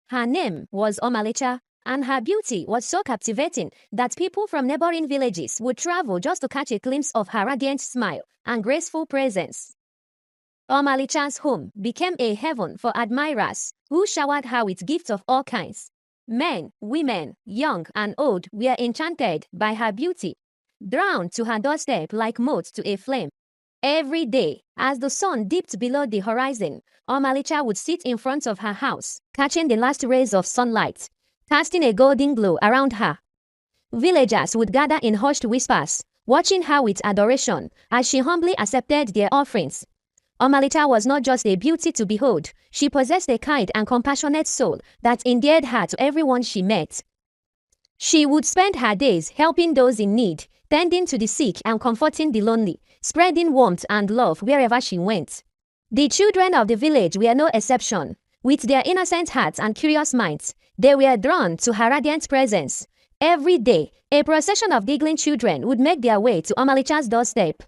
Her name was Omalicha, and her beauty was so captivating that people from neighboring villages would travel just to catch a glimpse of her radiant smile and graceful presence. Omalicha's home became a heaven for admirers who showered her with gifts of all kinds. Men, women, young and old were enchanted by her beauty, drawn to her doorstep like moths to a flame. Every day, as the sun dipped below the horizon, Omalicha would sit in front of her house, catching the last rays of sunlight, casting a golden glow around her. Villagers would gather in hushed whispers, watching her with adoration as she humbly accepted their offerings. Omalicha was not just a beauty to behold, she possessed a kind and compassionate soul that endeared her to everyone she met. She would spend her days helping those in need, tending to the sick and comforting the lonely, spreading warmth and love wherever she went. The children of the village were no exception. With their innocent hearts and curious minds, they were drawn to her radiant presence. Every day, a procession of giggling children would make their way to Omalicha's doorstep,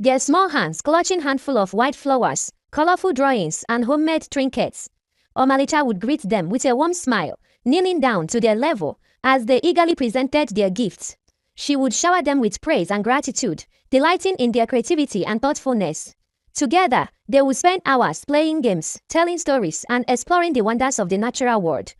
their small hands clutching handful of white flowers, colorful drawings, and homemade trinkets. Omalicha would greet them with a warm smile, kneeling down to their level as they eagerly presented their gifts. She would shower them with praise and gratitude, delighting in their creativity and thoughtfulness. Together, they would spend hours playing games, telling stories, and exploring the wonders of the natural world.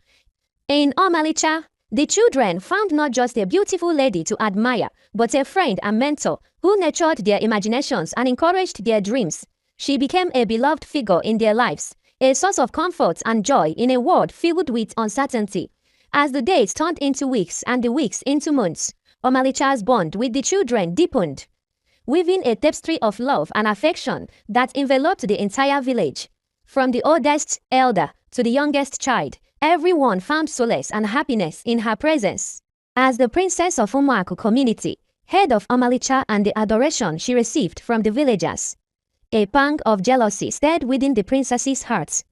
In Omalicha, the children found not just a beautiful lady to admire, but a friend and mentor who nurtured their imaginations and encouraged their dreams. She became a beloved figure in their lives, a source of comfort and joy in a world filled with uncertainty. As the days turned into weeks and the weeks into months, Omalicha's bond with the children deepened, weaving a tapestry of love and affection that enveloped the entire village. From the oldest elder to the youngest child, everyone found solace and happiness in her presence. As the princess of Umuaku community, head of Omalicha and the adoration she received from the villagers, a pang of jealousy stirred within the princess's heart.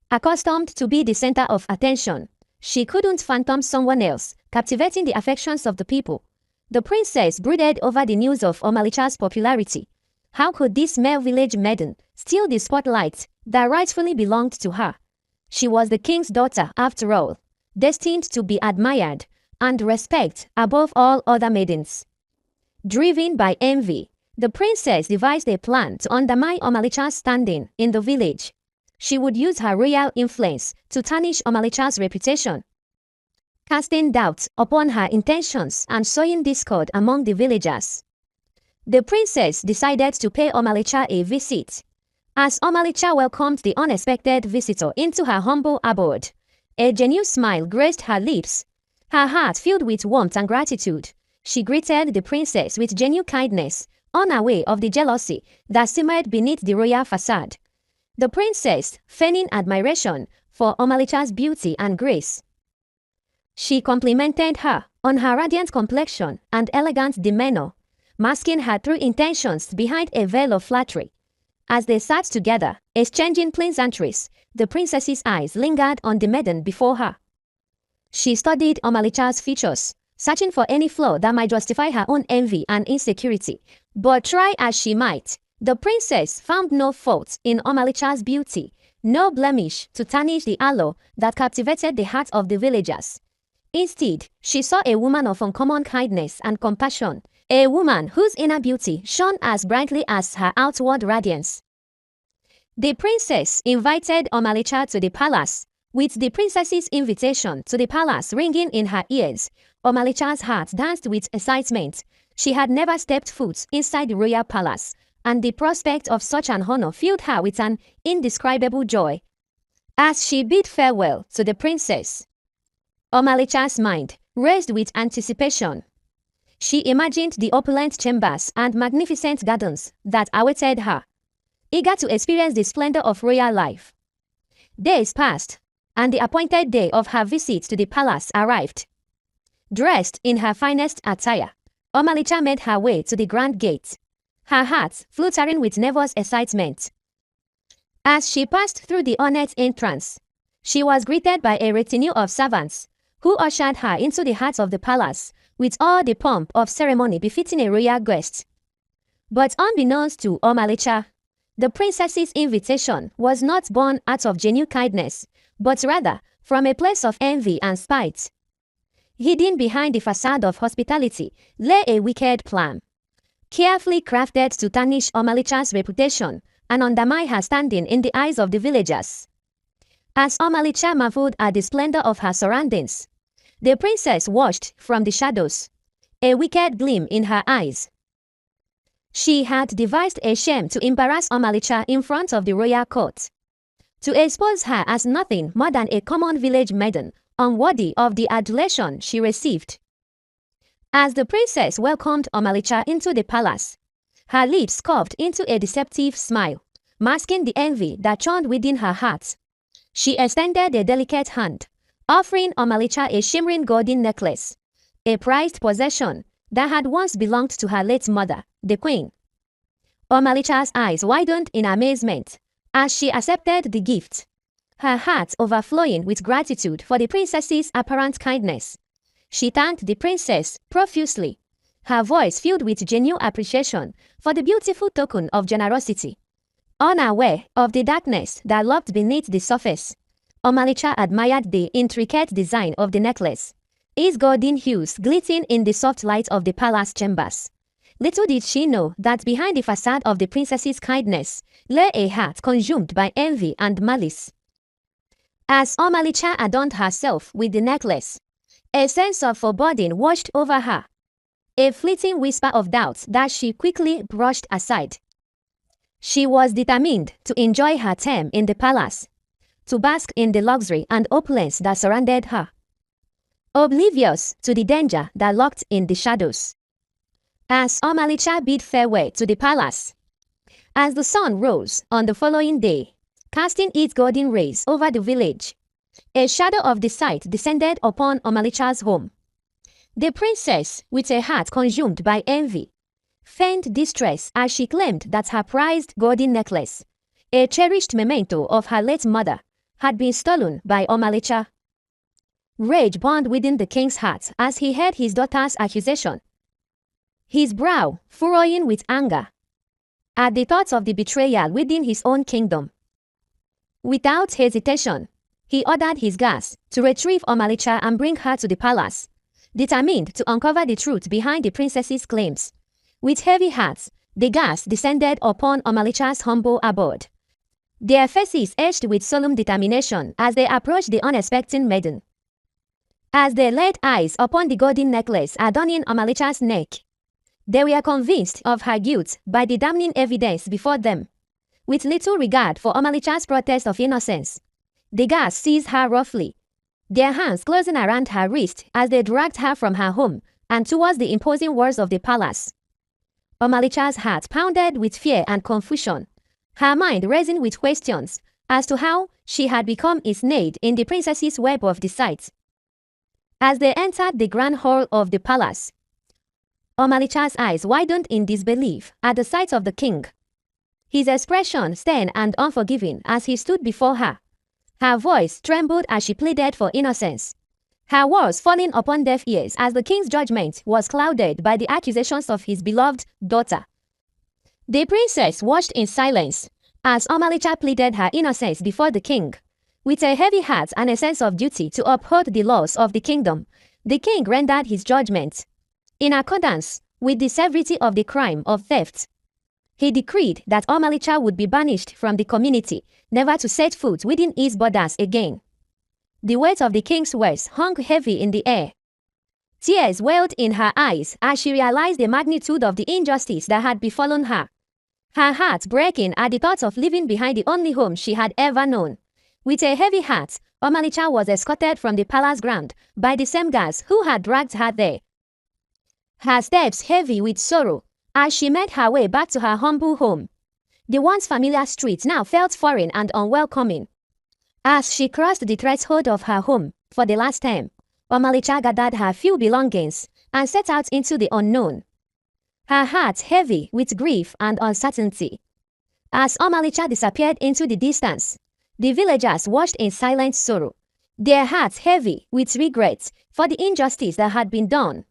Accustomed to be the center of attention, she couldn't fathom someone else captivating the affections of the people. The princess brooded over the news of Omalicha's popularity. How could this mere village maiden steal the spotlight that rightfully belonged to her? She was the king's daughter after all, destined to be admired and respected above all other maidens. Driven by envy, the princess devised a plan to undermine Omalicha's standing in the village. She would use her royal influence to tarnish Omalicha's reputation, casting doubt upon her intentions and sowing discord among the villagers. The princess decided to pay Omalicha a visit. As Omalicha welcomed the unexpected visitor into her humble abode, a genuine smile graced her lips. Her heart filled with warmth and gratitude, she greeted the princess with genuine kindness, unaware of the jealousy that simmered beneath the royal facade. The princess, feigning admiration for Omalicha's beauty and grace, she complimented her on her radiant complexion and elegant demeanor, masking her true intentions behind a veil of flattery. As they sat together, exchanging pleasantries, the princess's eyes lingered on the maiden before her. She studied Omalicha's features, searching for any flaw that might justify her own envy and insecurity. But try as she might, the princess found no fault in Omalicha's beauty, no blemish to tarnish the allure that captivated the hearts of the villagers. Instead, she saw a woman of uncommon kindness and compassion, a woman whose inner beauty shone as brightly as her outward radiance. The princess invited Omalicha to the palace. With the princess's invitation to the palace ringing in her ears, Omalicha's heart danced with excitement. She had never stepped foot inside the royal palace, and the prospect of such an honor filled her with an indescribable joy. As she bid farewell to the princess, Omalicha's mind raced with anticipation. She imagined the opulent chambers and magnificent gardens that awaited her, eager to experience the splendor of royal life. Days passed, and the appointed day of her visit to the palace arrived. Dressed in her finest attire, Omalicha made her way to the grand gate, her heart fluttering with nervous excitement. As she passed through the ornate entrance, she was greeted by a retinue of servants who ushered her into the heart of the palace with all the pomp of ceremony befitting a royal guest. But unbeknownst to Omalicha, the princess's invitation was not born out of genuine kindness, but rather from a place of envy and spite. Hidden behind the facade of hospitality lay a wicked plan, carefully crafted to tarnish Omalicha's reputation and undermine her standing in the eyes of the villagers. As Omalicha marveled at the splendor of her surroundings, the princess watched from the shadows, a wicked gleam in her eyes. She had devised a shame to embarrass Omalicha in front of the royal court, to expose her as nothing more than a common village maiden, unworthy of the adulation she received. As the princess welcomed Omalicha into the palace, her lips curved into a deceptive smile, masking the envy that churned within her heart. She extended a delicate hand, offering Omalicha a shimmering golden necklace, a prized possession that had once belonged to her late mother, the queen. Omalicha's eyes widened in amazement as she accepted the gift, her heart overflowing with gratitude for the princess's apparent kindness. She thanked the princess profusely, her voice filled with genuine appreciation for the beautiful token of generosity. Unaware of the darkness that lurked beneath the surface, Omalicha admired the intricate design of the necklace, its golden hues glittering in the soft light of the palace chambers. Little did she know that behind the facade of the princess's kindness lay a heart consumed by envy and malice. As Omalicha adorned herself with the necklace, a sense of foreboding washed over her, a fleeting whisper of doubt that she quickly brushed aside. She was determined to enjoy her time in the palace, to bask in the luxury and opulence that surrounded her, oblivious to the danger that lurked in the shadows. As Omalicha bid farewell to the palace, as the sun rose on the following day, casting its golden rays over the village, a shadow of the sight descended upon Omalicha's home. The princess, with a heart consumed by envy, feigned distress as she claimed that her prized golden necklace, a cherished memento of her late mother, had been stolen by Omalicha. Rage burned within the king's heart as he heard his daughter's accusation, his brow furrowing with anger at the thought of the betrayal within his own kingdom. Without hesitation, he ordered his guards to retrieve Omalicha and bring her to the palace, determined to uncover the truth behind the princess's claims. With heavy hearts, the guards descended upon Omalicha's humble abode, their faces etched with solemn determination as they approached the unexpected maiden. As they laid eyes upon the golden necklace adorning Omalicha's neck, they were convinced of her guilt by the damning evidence before them. With little regard for Omalicha's protest of innocence, the guards seized her roughly, their hands closing around her wrist as they dragged her from her home and towards the imposing walls of the palace. Omalicha's heart pounded with fear and confusion, her mind racing with questions as to how she had become ensnared in the princess's web of deceit. As they entered the grand hall of the palace, Omalicha's eyes widened in disbelief at the sight of the king, his expression stern and unforgiving as he stood before her. Her voice trembled as she pleaded for innocence, her words falling upon deaf ears as the king's judgment was clouded by the accusations of his beloved daughter. The princess watched in silence as Omalicha pleaded her innocence before the king. With a heavy heart and a sense of duty to uphold the laws of the kingdom, the king rendered his judgment. In accordance with the severity of the crime of theft, he decreed that Omalicha would be banished from the community, never to set foot within its borders again. The weight of the king's words hung heavy in the air. Tears welled in her eyes as she realized the magnitude of the injustice that had befallen her, her heart breaking at the thought of leaving behind the only home she had ever known. With a heavy heart, Omalicha was escorted from the palace ground by the same guards who had dragged her there, her steps heavy with sorrow as she made her way back to her humble home. The once familiar streets now felt foreign and unwelcoming. As she crossed the threshold of her home for the last time, Omalicha gathered her few belongings and set out into the unknown, her heart heavy with grief and uncertainty. As Omalicha disappeared into the distance, the villagers watched in silent sorrow, their hearts heavy with regret for the injustice that had been done.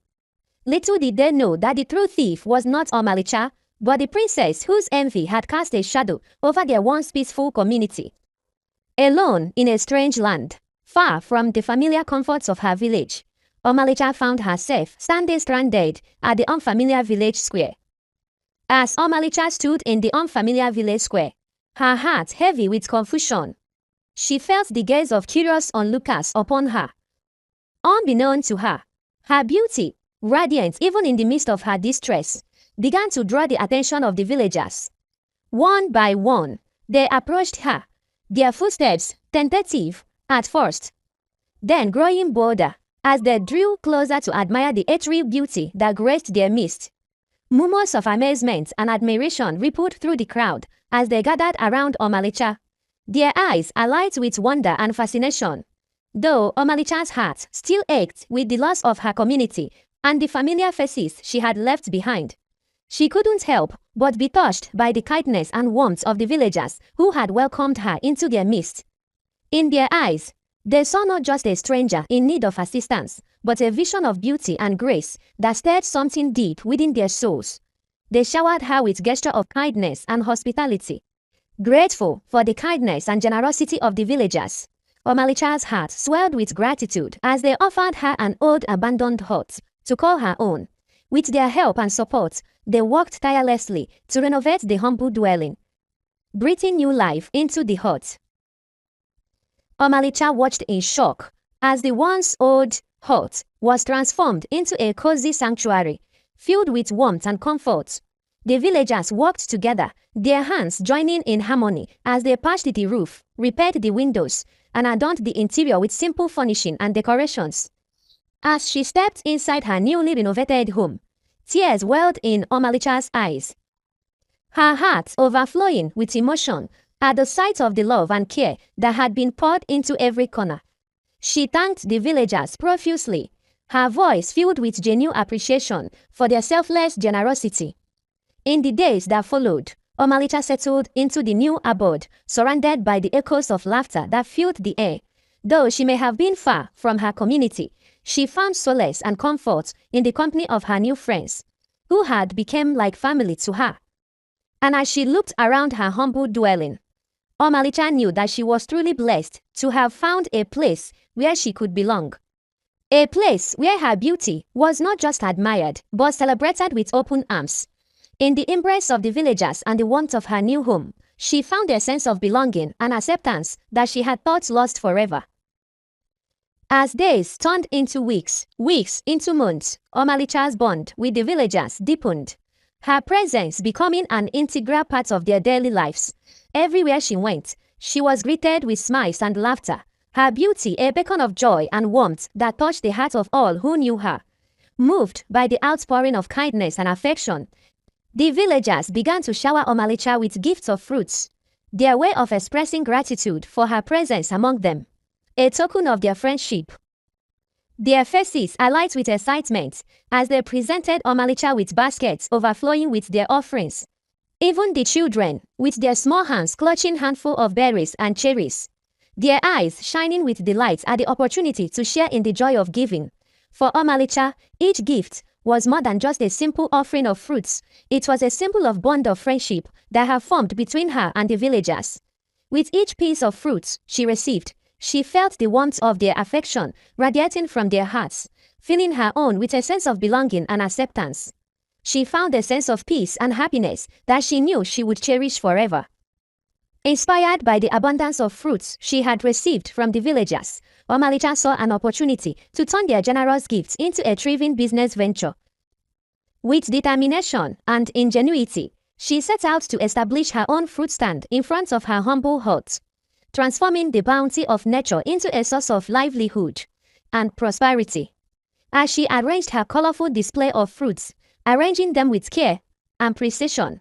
Little did they know that the true thief was not Omalicha, but the princess whose envy had cast a shadow over their once peaceful community. Alone in a strange land, Far from the familiar comforts of her village, Omalicha found herself standing stranded at the unfamiliar village square. As Omalicha stood in the unfamiliar village square, her heart heavy with confusion, she felt the gaze of curious onlookers upon her. Unbeknown to her, her beauty, radiant even in the midst of her distress, began to draw the attention of the villagers. One by one, they approached her, their footsteps tentative at first, then growing bolder as they drew closer to admire the ethereal beauty that graced their midst. Murmurs of amazement and admiration rippled through the crowd as they gathered around Omalicha, their eyes alight with wonder and fascination. Though Omalicha's heart still ached with the loss of her community and the familiar faces she had left behind, she couldn't help but be touched by the kindness and warmth of the villagers who had welcomed her into their midst. In their eyes, they saw not just a stranger in need of assistance, but a vision of beauty and grace that stirred something deep within their souls. They showered her with gestures of kindness and hospitality. Grateful for the kindness and generosity of the villagers, Omalicha's heart swelled with gratitude as they offered her an old abandoned hut to call her own. With their help and support, they worked tirelessly to renovate the humble dwelling, breathing new life into the hut. Omalicha watched in shock as the once old hut was transformed into a cozy sanctuary filled with warmth and comfort. The villagers worked together, their hands joining in harmony as they patched the roof, repaired the windows, and adorned the interior with simple furnishing and decorations. As she stepped inside her newly renovated home, tears welled in Omalicha's eyes, her heart overflowing with emotion at the sight of the love and care that had been poured into every corner. She thanked the villagers profusely, her voice filled with genuine appreciation for their selfless generosity. In the days that followed, Omalicha settled into the new abode, surrounded by the echoes of laughter that filled the air. Though she may have been far from her community, she found solace and comfort in the company of her new friends, who had become like family to her. And as she looked around her humble dwelling, Omalicha knew that she was truly blessed to have found a place where she could belong. A place where her beauty was not just admired, but celebrated with open arms. In the embrace of the villagers and the warmth of her new home, she found a sense of belonging and acceptance that she had thought lost forever. As days turned into weeks, weeks into months, Omalicha's bond with the villagers deepened, her presence becoming an integral part of their daily lives. Everywhere she went, she was greeted with smiles and laughter, her beauty a beacon of joy and warmth that touched the heart of all who knew her. Moved by the outpouring of kindness and affection, the villagers began to shower Omalicha with gifts of fruits, their way of expressing gratitude for her presence among them, a token of their friendship. Their faces alight with excitement as they presented Omalicha with baskets overflowing with their offerings. Even the children, with their small hands clutching handful of berries and cherries, their eyes shining with delight at the opportunity to share in the joy of giving. For Omalicha, each gift was more than just a simple offering of fruits. It was a symbol of bond of friendship that had formed between her and the villagers. With each piece of fruit she received, she felt the warmth of their affection radiating from their hearts, filling her own with a sense of belonging and acceptance. She found a sense of peace and happiness that she knew she would cherish forever. Inspired by the abundance of fruits she had received from the villagers, Omalicha saw an opportunity to turn their generous gifts into a thriving business venture. With determination and ingenuity, she set out to establish her own fruit stand in front of her humble hut, transforming the bounty of nature into a source of livelihood and prosperity. As she arranged her colorful display of fruits, arranging them with care and precision,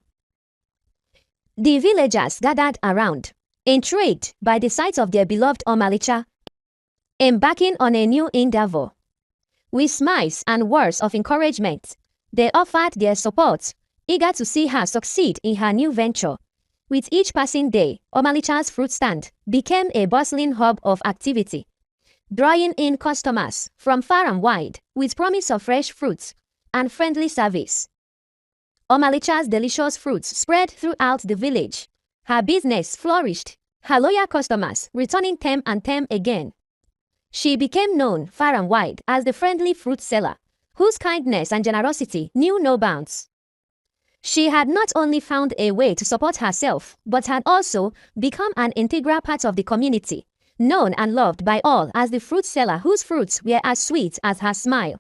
the villagers gathered around, intrigued by the sight of their beloved Omalicha embarking on a new endeavor. With smiles and words of encouragement, they offered their support, eager to see her succeed in her new venture. With each passing day, Omalicha's fruit stand became a bustling hub of activity, drawing in customers from far and wide with promise of fresh fruits and friendly service. Omalicha's delicious fruits spread throughout the village. Her business flourished, her loyal customers returning time and time again. She became known far and wide as the friendly fruit seller, whose kindness and generosity knew no bounds. She had not only found a way to support herself, but had also become an integral part of the community, known and loved by all as the fruit seller whose fruits were as sweet as her smile.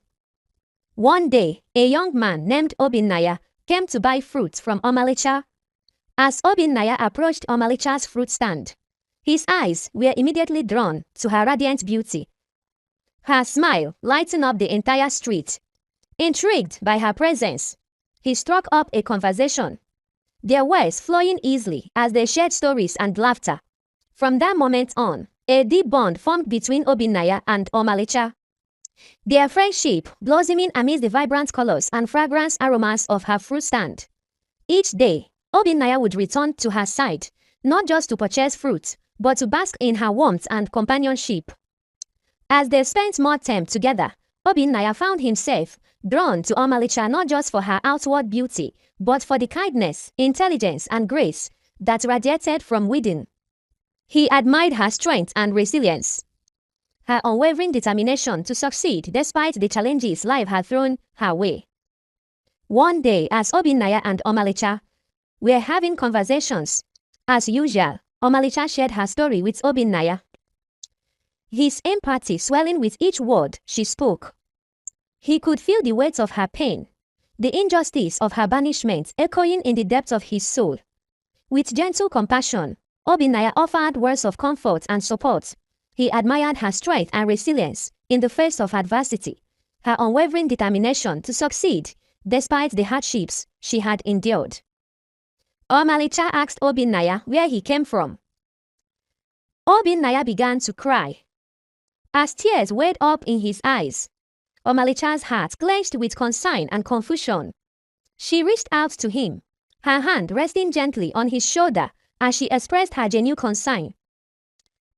One day, a young man named Obinnaya came to buy fruit from Omalicha. As Obinnaya approached Omalicha's fruit stand, his eyes were immediately drawn to her radiant beauty. Her smile lightened up the entire street. Intrigued by her presence, he struck up a conversation, their words flowing easily as they shared stories and laughter. From that moment on, a deep bond formed between Obinnaya and Omalicha. Their friendship blossoming amidst the vibrant colors and fragrance aromas of her fruit stand. Each day, Obinnaya would return to her side, not just to purchase fruit, but to bask in her warmth and companionship. As they spent more time together, Obinnaya found himself drawn to Omalicha not just for her outward beauty, but for the kindness, intelligence, and grace that radiated from within. He admired her strength and resilience, her unwavering determination to succeed despite the challenges life had thrown her way. One day, as Obinnaya and Omalicha were having conversations, as usual, Omalicha shared her story with Obinnaya, his empathy swelling with each word she spoke. He could feel the weight of her pain, the injustice of her banishment echoing in the depths of his soul. With gentle compassion, Obinnaya offered words of comfort and support. He admired her strength and resilience in the face of adversity, her unwavering determination to succeed despite the hardships she had endured. Omalicha asked Obinnaya where he came from. Obinnaya began to cry. As tears welled up in his eyes, Omalicha's heart clenched with concern and confusion. She reached out to him, her hand resting gently on his shoulder as she expressed her genuine concern.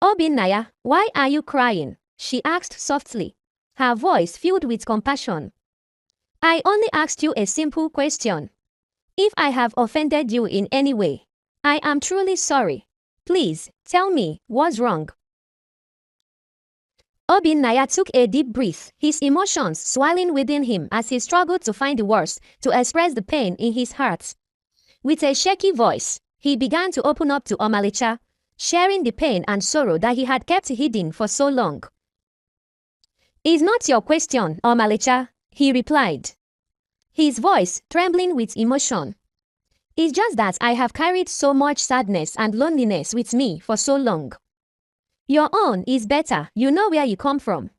Obinnaya, why are you crying? She asked softly, her voice filled with compassion. I only asked you a simple question. If I have offended you in any way, I am truly sorry. Please, tell me, what's wrong? Obinnaya took a deep breath, his emotions swelling within him as he struggled to find the words to express the pain in his heart. With a shaky voice, he began to open up to Omalicha, sharing the pain and sorrow that he had kept hidden for so long. It's not your question, Omalicha, he replied, his voice trembling with emotion. It's just that I have carried so much sadness and loneliness with me for so long. Your own is better, you know where you come from.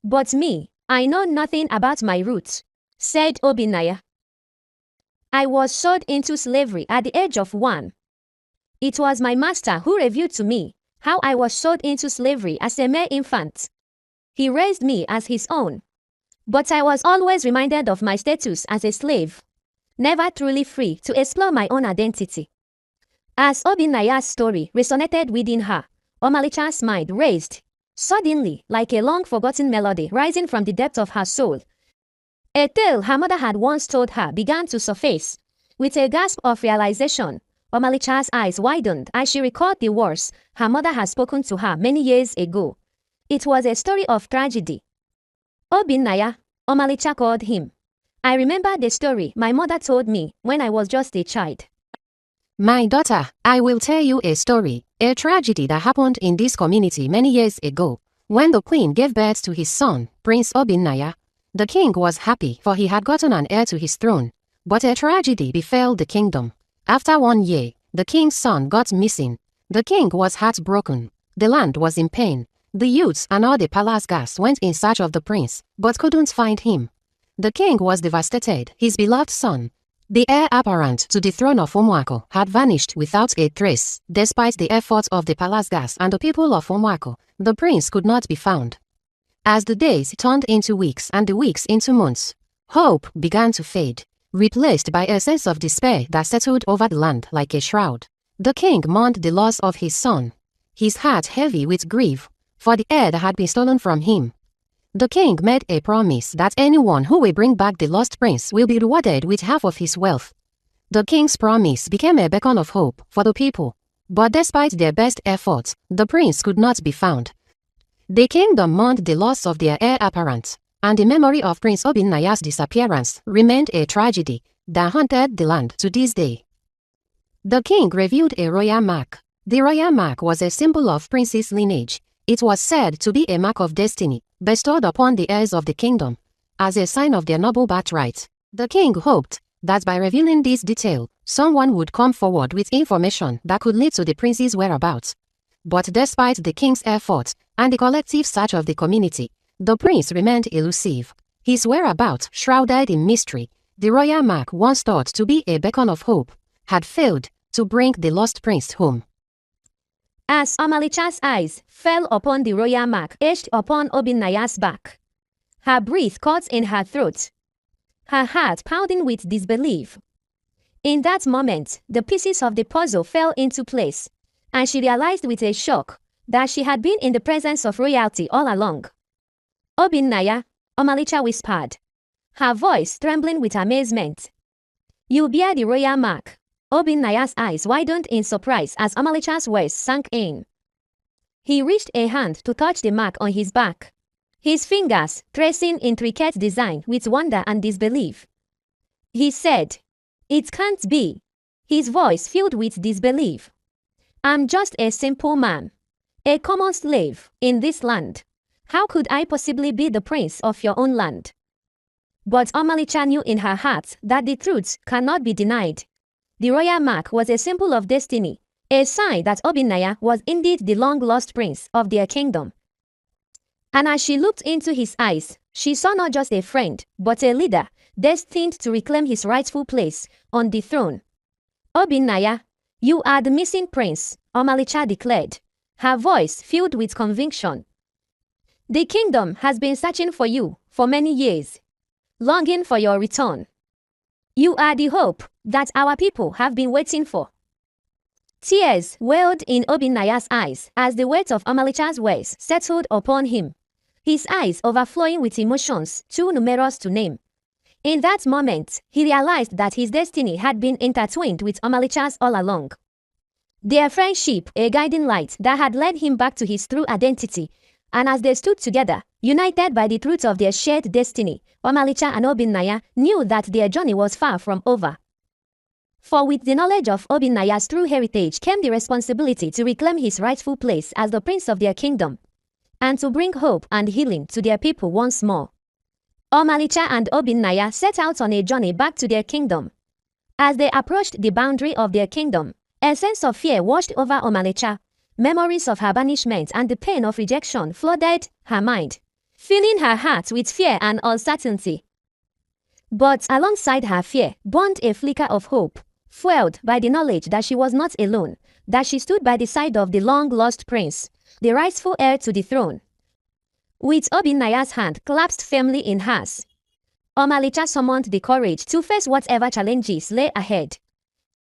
But me, I know nothing about my roots, said Obinnaya. I was sold into slavery at the age of 1. It was my master who revealed to me how I was sold into slavery as a mere infant. He raised me as his own. But I was always reminded of my status as a slave, never truly free to explore my own identity. As Obinnaya's story resonated within her, Omalicha's mind raised, suddenly like a long-forgotten melody rising from the depth of her soul. A tale her mother had once told her began to surface. With a gasp of realization, Omalicha's eyes widened as she recalled the words her mother had spoken to her many years ago. It was a story of tragedy. Obinnaya, Omalicha called him. I remember the story my mother told me when I was just a child. My daughter, I will tell you a story, a tragedy that happened in this community many years ago. When the queen gave birth to his son, Prince Obinnaya, the king was happy for he had gotten an heir to his throne. But a tragedy befell the kingdom. After 1 year, the king's son got missing. The king was heartbroken. The land was in pain. The youths and all the palace guards went in search of the prince, but couldn't find him. The king was devastated. His beloved son, the heir apparent to the throne of Umuako, had vanished without a trace. Despite the efforts of the palace guards and the people of Umuako, the prince could not be found. As the days turned into weeks and the weeks into months, hope began to fade, replaced by a sense of despair that settled over the land like a shroud. The king mourned the loss of his son, his heart heavy with grief for the heir that had been stolen from him. The king made a promise that anyone who will bring back the lost prince will be rewarded with half of his wealth. The king's promise became a beacon of hope for the people, but despite their best efforts, the prince could not be found. The kingdom mourned the loss of their heir apparent, and the memory of Prince Obinnaya's disappearance remained a tragedy that haunted the land to this day. The king revealed a royal mark. The royal mark was a symbol of prince's lineage. It was said to be a mark of destiny, bestowed upon the heirs of the kingdom, as a sign of their noble birthright. The king hoped that by revealing this detail, someone would come forward with information that could lead to the prince's whereabouts. But despite the king's efforts and the collective search of the community, the prince remained elusive. His whereabouts shrouded in mystery. The royal mark, once thought to be a beacon of hope, had failed to bring the lost prince home. As Omalicha's eyes fell upon the royal mark etched upon Obinnaya's back, her breath caught in her throat, her heart pounding with disbelief. In that moment, the pieces of the puzzle fell into place, and she realized with a shock that she had been in the presence of royalty all along. "Obinnaya," Omalicha whispered, her voice trembling with amazement. "You bear the royal mark." Obinnaya's eyes widened in surprise as Omalicha's words sank in. He reached a hand to touch the mark on his back, his fingers tracing intricate design with wonder and disbelief. He said, "It can't be," his voice filled with disbelief. "I'm just a simple man, a common slave in this land. How could I possibly be the prince of your own land?" But Omalicha knew in her heart that the truth cannot be denied. The royal mark was a symbol of destiny, a sign that Obinnaya was indeed the long-lost prince of their kingdom. And as she looked into his eyes, she saw not just a friend, but a leader, destined to reclaim his rightful place on the throne. "Obinnaya, you are the missing prince," Omalicha declared, her voice filled with conviction. "The kingdom has been searching for you for many years, longing for your return. You are the hope that our people have been waiting for." Tears welled in Obinnaya's eyes as the weight of Omalicha's words settled upon him, his eyes overflowing with emotions too numerous to name. In that moment, he realized that his destiny had been intertwined with Omalicha's all along. Their friendship, a guiding light that had led him back to his true identity, and as they stood together, united by the truth of their shared destiny, Omalicha and Obinnaya knew that their journey was far from over. For with the knowledge of Obinnaya's true heritage came the responsibility to reclaim his rightful place as the prince of their kingdom, and to bring hope and healing to their people once more. Omalicha and Obinnaya set out on a journey back to their kingdom. As they approached the boundary of their kingdom, a sense of fear washed over Omalicha. Memories of her banishment and the pain of rejection flooded her mind, filling her heart with fear and uncertainty. But alongside her fear burned a flicker of hope, fueled by the knowledge that she was not alone, that she stood by the side of the long-lost prince, the rightful heir to the throne. With Obinnaya's hand clasped firmly in hers, Omalicha summoned the courage to face whatever challenges lay ahead.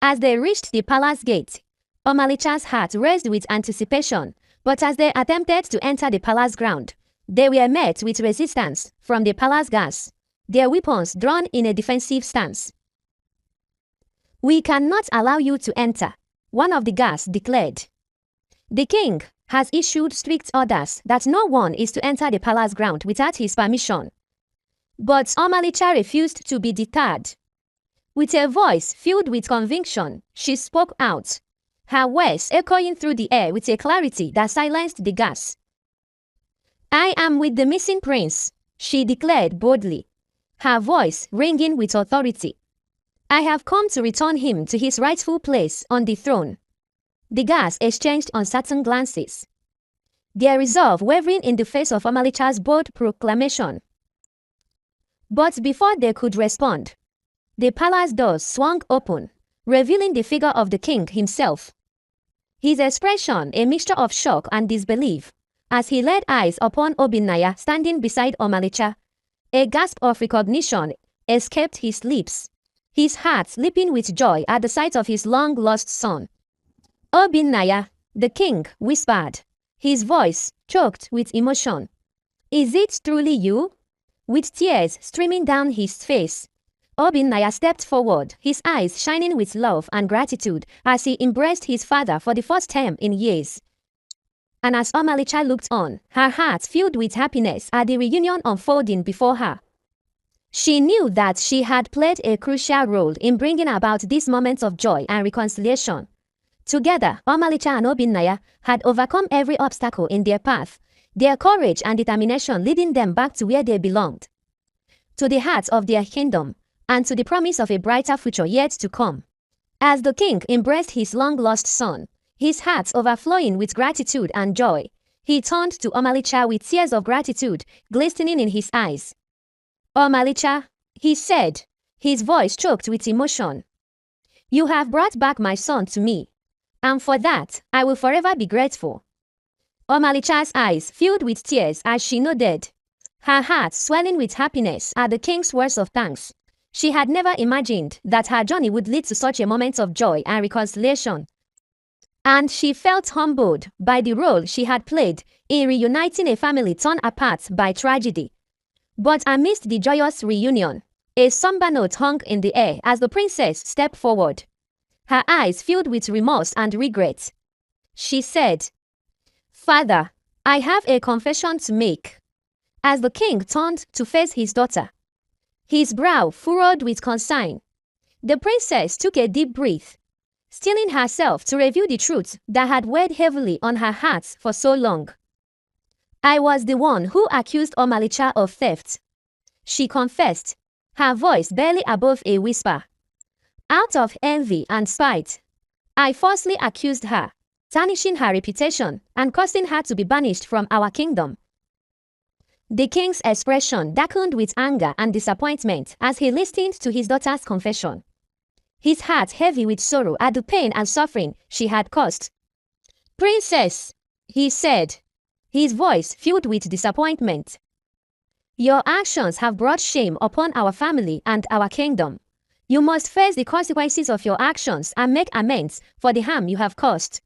As they reached the palace gate, Omalicha's heart raced with anticipation, but as they attempted to enter the palace ground, they were met with resistance from the palace guards, their weapons drawn in a defensive stance. "We cannot allow you to enter," one of the guards declared. "The king has issued strict orders that no one is to enter the palace ground without his permission." But Omalicha refused to be deterred. With a voice filled with conviction, she spoke out, her words echoing through the air with a clarity that silenced the guards. "I am with the missing prince," she declared boldly, her voice ringing with authority. "I have come to return him to his rightful place on the throne." The guards exchanged uncertain glances, their resolve wavering in the face of Omalicha's bold proclamation. But before they could respond, the palace doors swung open, revealing the figure of the king himself. His expression a mixture of shock and disbelief, as he laid eyes upon Obinnaya standing beside Omalicha. A gasp of recognition escaped his lips, his heart leaping with joy at the sight of his long-lost son. "Obinnaya," the king whispered, his voice choked with emotion. "Is it truly you?" With tears streaming down his face, Obinnaya stepped forward, his eyes shining with love and gratitude as he embraced his father for the first time in years. And as Omalicha looked on, her heart filled with happiness at the reunion unfolding before her. She knew that she had played a crucial role in bringing about this moment of joy and reconciliation. Together, Omalicha and Obinnaya had overcome every obstacle in their path, their courage and determination leading them back to where they belonged, to the heart of their kingdom, and to the promise of a brighter future yet to come. As the king embraced his long-lost son, his heart overflowing with gratitude and joy, he turned to Omalicha with tears of gratitude glistening in his eyes. "Omalicha," he said, his voice choked with emotion, "you have brought back my son to me, and for that, I will forever be grateful." Omalicha's eyes filled with tears as she nodded, her heart swelling with happiness at the king's words of thanks. She had never imagined that her journey would lead to such a moment of joy and reconciliation. And she felt humbled by the role she had played in reuniting a family torn apart by tragedy. But amidst the joyous reunion, a somber note hung in the air as the princess stepped forward, her eyes filled with remorse and regret. She said, "Father, I have a confession to make." As the king turned to face his daughter, his brow furrowed with concern, the princess took a deep breath, steeling herself to reveal the truth that had weighed heavily on her heart for so long. "I was the one who accused Omalicha of theft," she confessed, her voice barely above a whisper. "Out of envy and spite, I falsely accused her, tarnishing her reputation and causing her to be banished from our kingdom." The king's expression darkened with anger and disappointment as he listened to his daughter's confession, his heart heavy with sorrow at the pain and suffering she had caused. "Princess," he said, his voice filled with disappointment, "your actions have brought shame upon our family and our kingdom. You must face the consequences of your actions and make amends for the harm you have caused."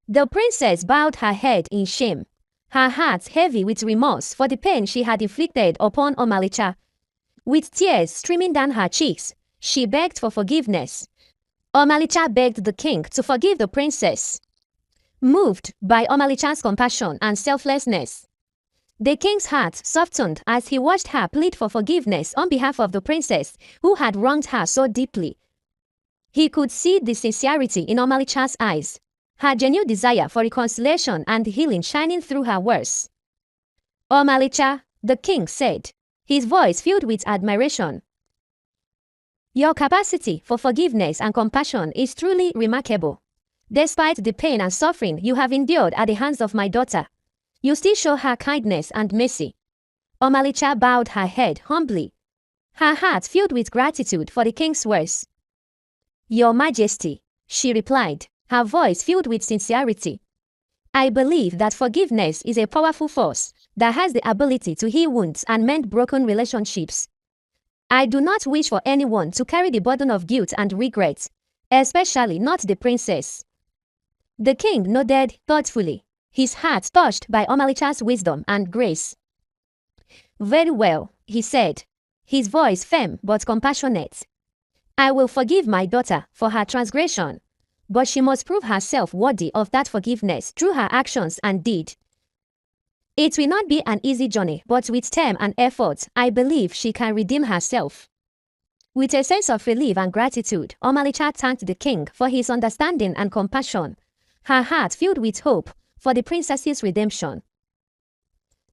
The princess bowed her head in shame, her heart heavy with remorse for the pain she had inflicted upon Omalicha. With tears streaming down her cheeks, she begged for forgiveness. Omalicha begged the king to forgive the princess. Moved by Omalicha's compassion and selflessness, the king's heart softened as he watched her plead for forgiveness on behalf of the princess who had wronged her so deeply. He could see the sincerity in Omalicha's eyes, her genuine desire for reconciliation and healing shining through her words. "Omalicha," the king said, his voice filled with admiration, "your capacity for forgiveness and compassion is truly remarkable. Despite the pain and suffering you have endured at the hands of my daughter, you still show her kindness and mercy." Omalicha bowed her head humbly, her heart filled with gratitude for the king's words. "Your Majesty," she replied, her voice filled with sincerity, "I believe that forgiveness is a powerful force that has the ability to heal wounds and mend broken relationships. I do not wish for anyone to carry the burden of guilt and regret, especially not the princess." The king nodded thoughtfully, his heart touched by Omalicha's wisdom and grace. "Very well," he said, his voice firm but compassionate. "I will forgive my daughter for her transgression, but she must prove herself worthy of that forgiveness through her actions and deed. It will not be an easy journey, but with time and effort, I believe she can redeem herself." With a sense of relief and gratitude, Omalicha thanked the king for his understanding and compassion, her heart filled with hope for the princess's redemption.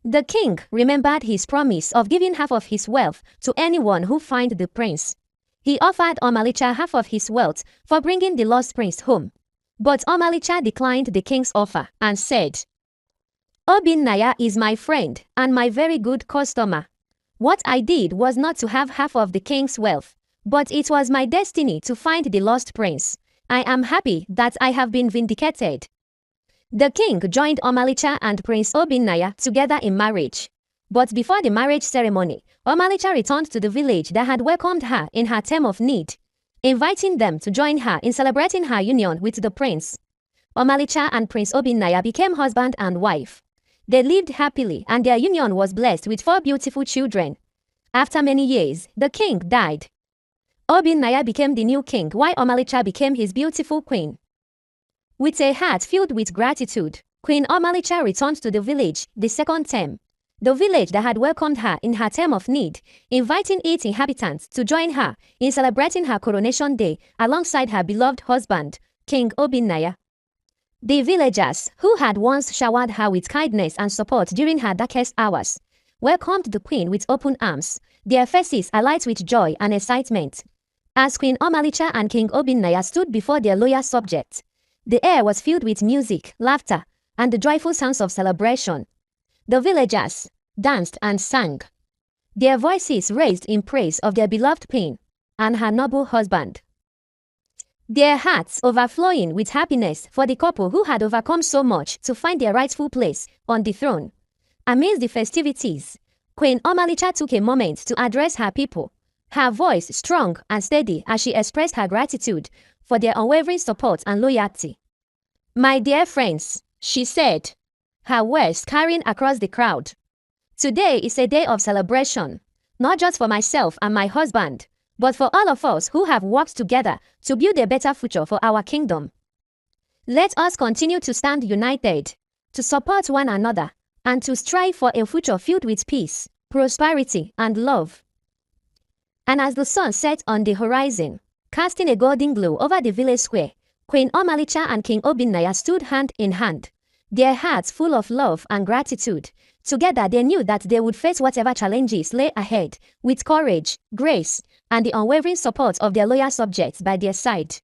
The king remembered his promise of giving half of his wealth to anyone who found the prince. He offered Omalicha half of his wealth for bringing the lost prince home. But Omalicha declined the king's offer and said, "Obinnaya is my friend and my very good customer. What I did was not to have half of the king's wealth, but it was my destiny to find the lost prince. I am happy that I have been vindicated." The king joined Omalicha and Prince Obinnaya together in marriage. But before the marriage ceremony, Omalicha returned to the village that had welcomed her in her time of need, inviting them to join her in celebrating her union with the prince. Omalicha and Prince Obinnaya became husband and wife. They lived happily and their union was blessed with 4 beautiful children. After many years, the king died. Obinnaya became the new king while Omalicha became his beautiful queen. With a heart filled with gratitude, Queen Omalicha returned to the village the second term. The village that had welcomed her in her time of need, inviting its inhabitants to join her in celebrating her coronation day alongside her beloved husband, King Obinaya. The villagers, who had once showered her with kindness and support during her darkest hours, welcomed the queen with open arms, their faces alight with joy and excitement. As Queen Omalicha and King Obinaya stood before their loyal subjects, the air was filled with music, laughter, and the joyful sounds of celebration. The villagers danced and sang, their voices raised in praise of their beloved queen and her noble husband. Their hearts overflowing with happiness for the couple who had overcome so much to find their rightful place on the throne. Amidst the festivities, Queen Omalicha took a moment to address her people, her voice strong and steady as she expressed her gratitude for their unwavering support and loyalty. "My dear friends," she said, her words carrying across the crowd, "today is a day of celebration, not just for myself and my husband, but for all of us who have worked together to build a better future for our kingdom. Let us continue to stand united, to support one another, and to strive for a future filled with peace, prosperity, and love." And as the sun set on the horizon, casting a golden glow over the village square, Queen Omalicha and King Obinaya stood hand in hand, their hearts full of love and gratitude. Together they knew that they would face whatever challenges lay ahead with courage, grace, and the unwavering support of their loyal subjects by their side.